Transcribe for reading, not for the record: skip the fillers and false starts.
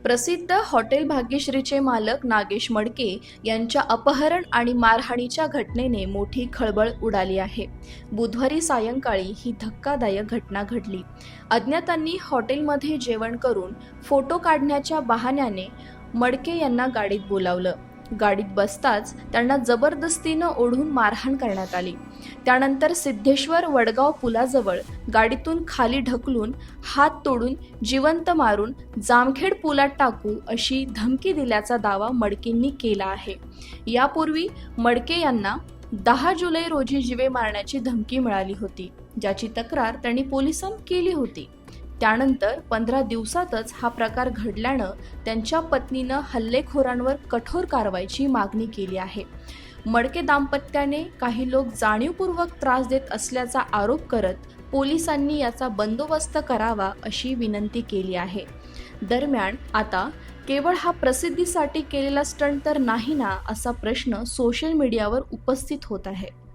प्रसिद्ध हॉटेल भाग्यश्रीचे मालक नागेश मडके यांच्या अपहरण आणि मारहाणीच्या घटनेने मोठी खळबळ उडाली आहे. बुधवारी सायंकाळी ही धक्कादायक घटना घडली. अज्ञातांनी हॉटेलमध्ये जेवण करून फोटो काढण्याच्या बहाण्याने मडके यांना गाडीत बोलावलं. गाडीत बसताच त्यांना जबरदस्तीनं ओढून मारहाण करण्यात आली. त्यानंतर सिद्धेश्वर वडगाव पुलाजवळ गाडीतून खाली ढकलून हात तोडून जिवंत मारून जामखेड पुलात टाकू अशी धमकी दिल्याचा दावा मडकेंनी केला आहे. यापूर्वी मडके यांना 10 जुलै रोजी जीवे मारण्याची धमकी मिळाली होती, ज्याची तक्रार त्यांनी पोलिसांत केली होती. त्यानंतर 15 दिवसातच हा प्रकार घडल्यानं त्यांच्या पत्नीनं हल्लेखोरांवर कठोर कारवाईची मागणी केली आहे. मडके दाम्पत्याने काही लोक जाणीवपूर्वक त्रास देत असल्याचा आरोप करत पोलिसांनी याचा बंदोबस्त करावा अशी विनंती केली आहे. दरम्यान आता केवळ हा प्रसिद्धीसाठी केलेला स्टंट तर नाही ना, असा प्रश्न सोशल मीडियावर उपस्थित होत आहे.